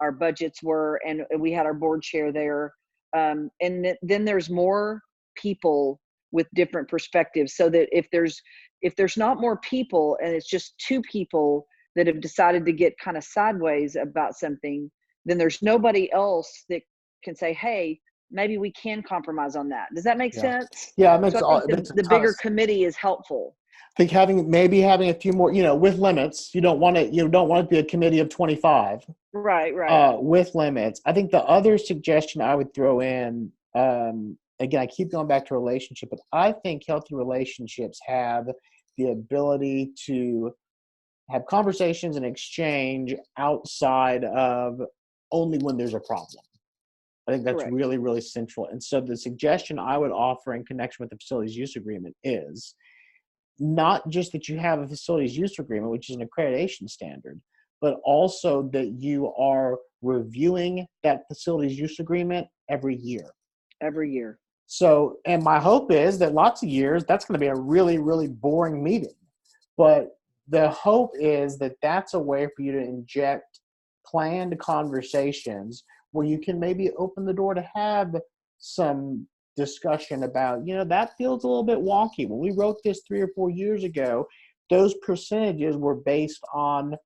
our budgets were, and we had our board chair there, and then there's more people with different perspectives, so that if there's not more people and it's just two people that have decided to get kind of sideways about something, then there's nobody else that can say, hey, maybe we can compromise on that. Does that make Yeah. sense? Yeah, So I think it makes a the ton of bigger sense. committee is helpful. I think having a few more, with limits. You don't want it to be a committee of 25 Right, right. with limits. I think the other suggestion I would throw in, again, I keep going back to relationship, but I think healthy relationships have the ability to have conversations and exchange outside of only when there's a problem. I think that's Correct. really, really central. And so the suggestion I would offer in connection with the facilities use agreement is not just that you have a facilities use agreement, which is an accreditation standard, but also that you are reviewing that facilities use agreement every year. Every year. So, and my hope is that lots of years, that's going to be a really, really boring meeting. But the hope is that that's a way for you to inject planned conversations where you can maybe open the door to have some discussion about, that feels a little bit wonky. When we wrote this 3 or 4 years ago, those percentages were based on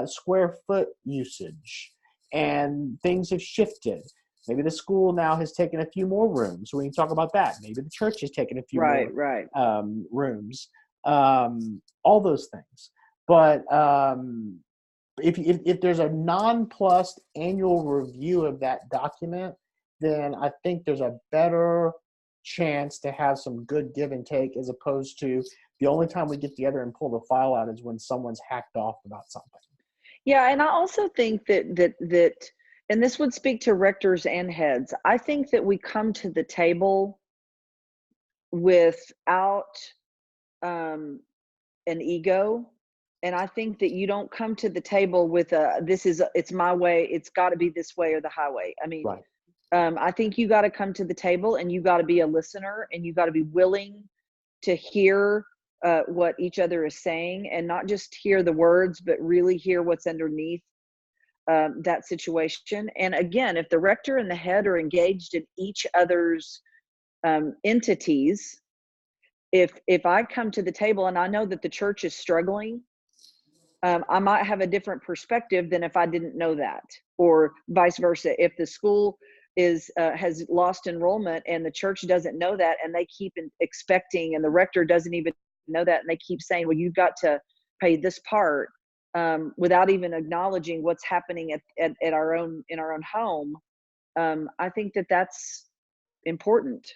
square foot usage, and things have shifted. Maybe the school now has taken a few more rooms, so we can talk about that. Maybe the church has taken a few Right, more right. rooms, all those things. But if there's a non-plus annual review of that document, then I think there's a better chance to have some good give and take, as opposed to the only time we get together and pull the file out is when someone's hacked off about something. Yeah, and I also think that and this would speak to rectors and heads. I think that we come to the table without um an ego, and I think that you don't come to the table with it's my way, it's got to be this way or the highway. I mean, Right. I think you got to come to the table and you got to be a listener and you got to be willing to hear what each other is saying, and not just hear the words but really hear what's underneath that situation. And again, if the rector and the head are engaged in each other's entities, if I come to the table and I know that the church is struggling, I might have a different perspective than if I didn't know that, or vice versa. If the school has lost enrollment and the church doesn't know that, and they keep expecting, and the rector doesn't even know that, and they keep saying, "Well, you've got to pay this part," without even acknowledging what's happening at our own in our own home. I think that that's important.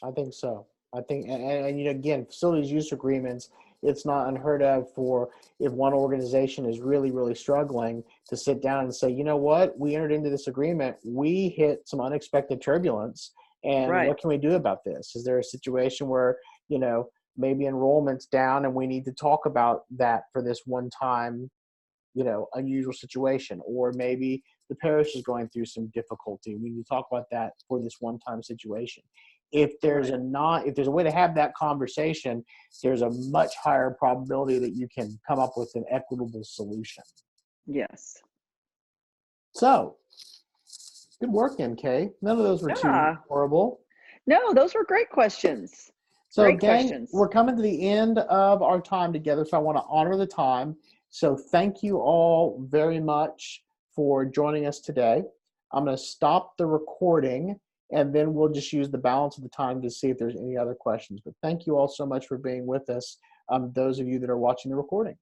I think so. I think, and again, facilities use agreements, it's not unheard of for, if one organization is really, really struggling, to sit down and say, you know what, we entered into this agreement, we hit some unexpected turbulence, and Right. what can we do about this? Is there a situation where, maybe enrollment's down and we need to talk about that for this one time, unusual situation, or maybe the parish is going through some difficulty. We need to talk about that for this one-time situation. if there's Right. if there's a way to have that conversation, there's a much higher probability that you can come up with an equitable solution. Yes. So good work, MK. None of those were too Yeah. horrible. No, those were great questions. So, Great gang, questions. we're coming to the end of our time together, so I want to honor the time. So, thank you all very much for joining us today. I'm going to stop the recording, and then we'll just use the balance of the time to see if there's any other questions. But thank you all so much for being with us, those of you that are watching the recording.